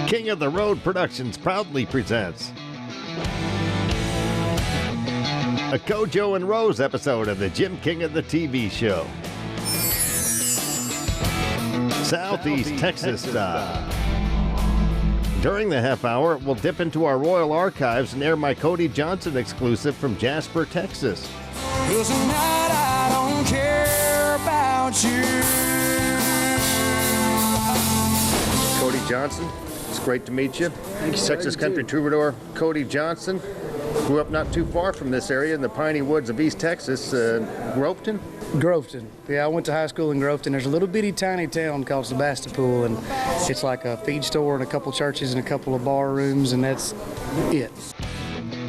King of the Road Productions proudly presents a Kojo and Rose episode of the Jim King of the TV show. Southeast Texas style. During the half hour, we'll dip into our Royal Archives and air my Cody Johnson exclusive from Jasper, Texas. 'Cause tonight I don't care about you. Cody Johnson, it's great to meet you. Texas country troubadour Cody Johnson. Grew up not too far from this area in the piney woods of East Texas, Groveton. Groveton. Yeah, I went to high school in Groveton. There's a little bitty tiny town called Sebastopol, and it's like a feed store and a couple churches and a couple of bar rooms, and that's it.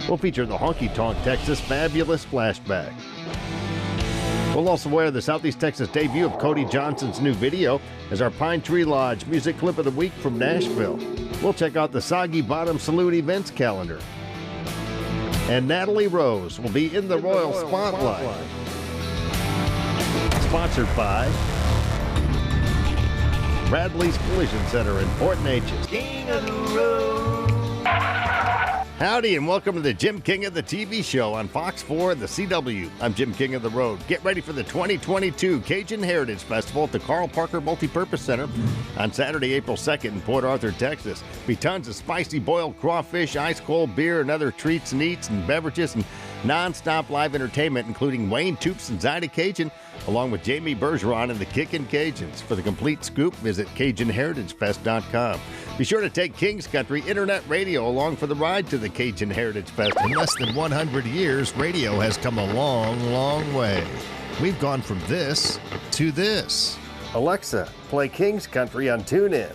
We'll feature the Honky Tonk Texas Fabulous Flashback. We'll also wear the Southeast Texas debut of Cody Johnson's new video as our Pine Tree Lodge music clip of the week from Nashville. We'll check out the Soggy Bottom Salute events calendar. And Natalie Rose will be in the Royal Spotlight. Sponsored by Bradley's Collision Center in Port Neches. King of the Road. Howdy and welcome to the Jim King of the TV show on Fox 4 and the CW. I'm Jim King of the Road. Get ready for the 2022 Cajun Heritage Festival at the Carl Parker Multipurpose Center on Saturday, April 2nd in Port Arthur, Texas. Be tons of spicy boiled crawfish, ice cold beer, and other treats and eats and beverages, and non-stop live entertainment, including Wayne Toops and Zyda Cajun, along with Jamie Bergeron and the Kickin' Cajuns. For the complete scoop, visit CajunHeritageFest.com. Be sure to take King's Country Internet Radio along for the ride to the Cajun Heritage Fest. In less than 100 years, radio has come a long, long way. We've gone from this to this. Alexa, play King's Country on TuneIn.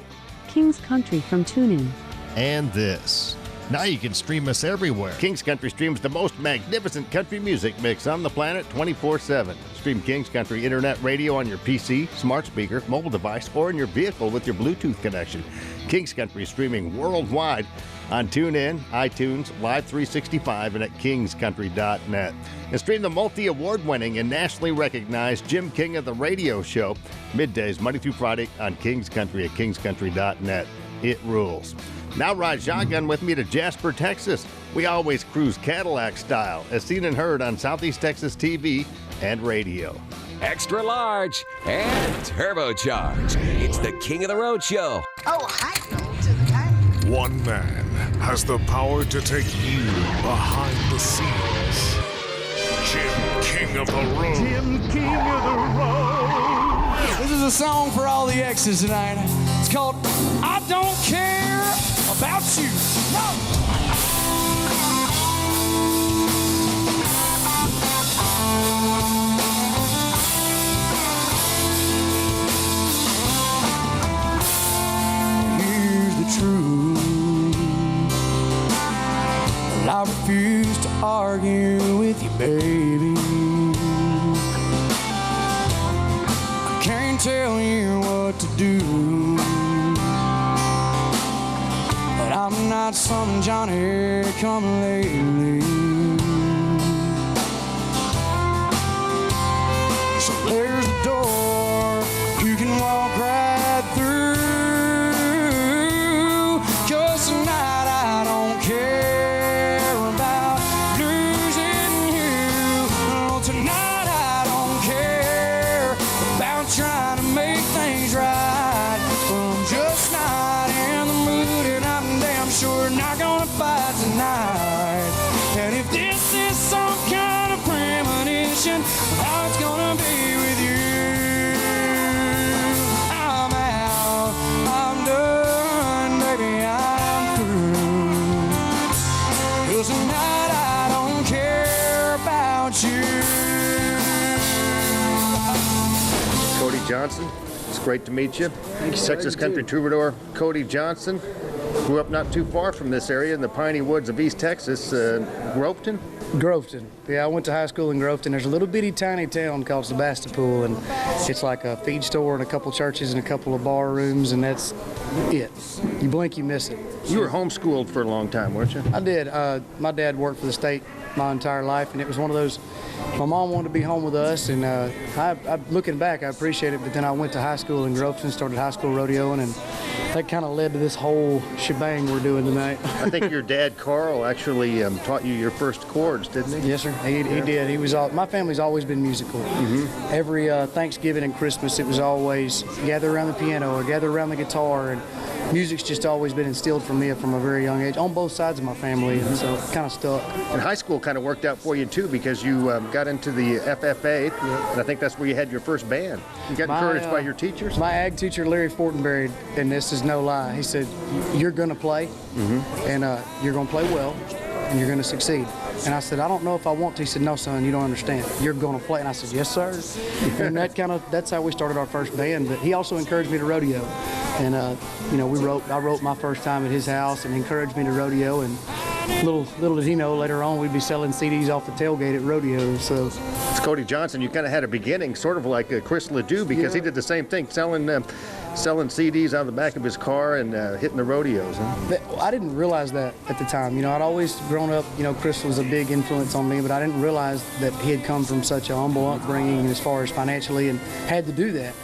King's Country from TuneIn. And this. Now you can stream us everywhere. King's Country streams the most magnificent country music mix on the planet 24/7. Stream King's Country Internet Radio on your PC, smart speaker, mobile device, or in your vehicle with your Bluetooth connection. King's Country is streaming worldwide on TuneIn, iTunes, Live 365, and at kingscountry.net. And stream the multi-award-winning and nationally recognized Jim King of the Radio show middays Monday through Friday on King's Country at kingscountry.net. It rules. Now ride shotgun with me to Jasper, Texas. We always cruise Cadillac style, as seen and heard on Southeast Texas TV and radio. Extra large and turbocharged. It's the King of the Road show. Oh, hi, to the time. One man has the power to take you behind the scenes. Jim King of the Road. Jim King of the Road. This is a song for all the exes tonight. It's called I Don't Care About You. No. Truth. Well, I refuse to argue with you, baby. I can't tell you what to do, but I'm not some Johnny come lately. So there's the door you can walk right through. And if this is some kind of premonition of how it's gonna be with you, I'm out, I'm done, baby, I'm through. 'Cause tonight I don't care about you. Cody Johnson, it's great to meet you. Texas country troubadour Cody Johnson. Grew up not too far from this area in the piney woods of East Texas, Groveton. Groveton. Yeah, I went to high school in Groveton. There's a little bitty tiny town called Sebastopol, and it's like a feed store and a couple churches and a couple of bar rooms, and that's it. You blink, you miss it. You were homeschooled for a long time, weren't you? I did. My dad worked for the state my entire life, and it was one of those, my mom wanted to be home with us, and looking back, I appreciate it, but then I went to high school in Groveton, started high school rodeoing, and that kind of led to this whole shebang we're doing tonight. I think your dad, Carl, actually taught you your first chords, didn't he? Yes, sir. He did. He was. My family's always been musical. Every Thanksgiving and Christmas, it was always gather around the piano or gather around the guitar, and music's just always been instilled from me from a very young age on both sides of my family, and so it kind of stuck. And high school kind of worked out for you too, because you got into the FFA, and I think that's where you had your first band. You got encouraged by your teachers? My ag teacher, Larry Fortenberry, and this is no lie, he said, "You're going to play, and you're going to play well, and you're going to succeed." And I said, "I don't know if I want to." He said, "No, son, you don't understand. You're going to play." And I said, "Yes, sir." And that's how we started our first band. But he also encouraged me to rodeo. And, I wrote my first time at his house and encouraged me to rodeo. And little did he know, later on we'd be selling CDs off the tailgate at rodeos. So It's Cody Johnson. You kind of had a beginning sort of like Chris Ledoux, because he did the same thing, selling CDs out of the back of his car and hitting the rodeos. Huh? I didn't realize that at the time. I'd always grown up, Chris was a big influence on me, but I didn't realize that he had come from such a humble upbringing as far as financially and had to do that.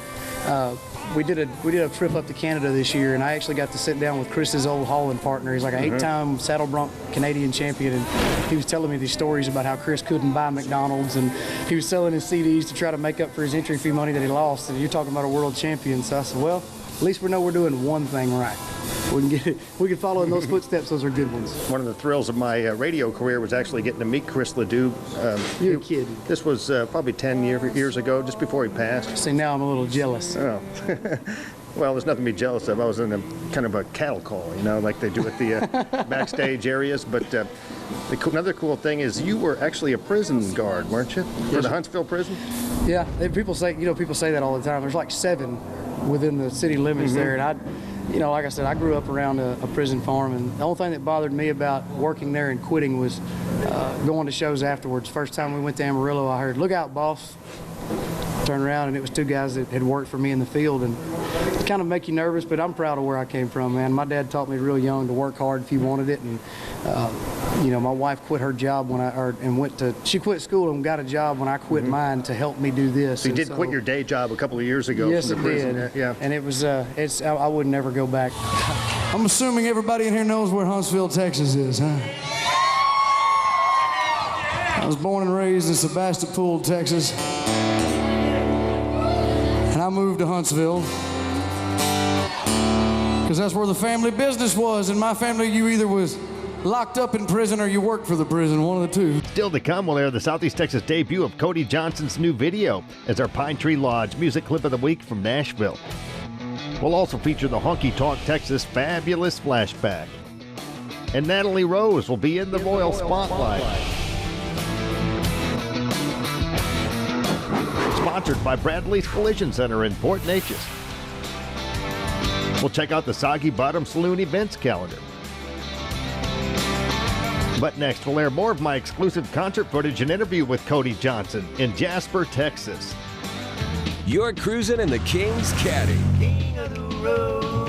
We did a trip up to Canada this year, and I actually got to sit down with Chris's old hauling partner. He's like an 8-time saddle bronc Canadian champion, and he was telling me these stories about how Chris couldn't buy McDonald's, and he was selling his CDs to try to make up for his entry fee money that he lost. And you're talking about a world champion. So I said, well, at least we know we're doing one thing right. We can follow in those footsteps. Those are good ones. One of the thrills of my radio career was actually getting to meet Chris Ledoux. You're kidding. This was probably 10 years ago, just before he passed. See, now I'm a little jealous. Oh. Well, there's nothing to be jealous of. I was in a kind of a cattle call, like they do at the backstage areas. But another cool thing is you were actually a prison guard, weren't you? For the Huntsville prison? Yeah, people say that all the time. There's like 7 within the city limits there, and like I said, I grew up around a prison farm, and the only thing that bothered me about working there and quitting was going to shows afterwards. First time we went to Amarillo, I heard, "Look out, boss." Turned around, and it was 2 guys that had worked for me in the field, and it kind of make you nervous, but I'm proud of where I came from, man. My dad taught me real young to work hard if you wanted it, and my wife quit her job she quit school and got a job when I quit mine to help me do this. So you did quit your day job a couple of years ago. Yes, from the prison. did. Yeah. And it was, I would never go back. I'm assuming everybody in here knows where Huntsville, Texas is, huh? I was born and raised in Sebastopol, Texas. And I moved to Huntsville because that's where the family business was. In my family, you either was locked up in prison or you worked for the prison, one of the two. Still to come, we'll air the Southeast Texas debut of Cody Johnson's new video as our Pine Tree Lodge music clip of the week from Nashville. We'll also feature the Honky Tonk Texas Fabulous Flashback. And Natalie Rose will be in the Royal Spotlight. Sponsored by Bradley's Collision Center in Port Neches. We'll check out the Soggy Bottom Saloon events calendar. But next, we'll air more of my exclusive concert footage and interview with Cody Johnson in Jasper, Texas. You're cruising in the King's Caddy. King of the road.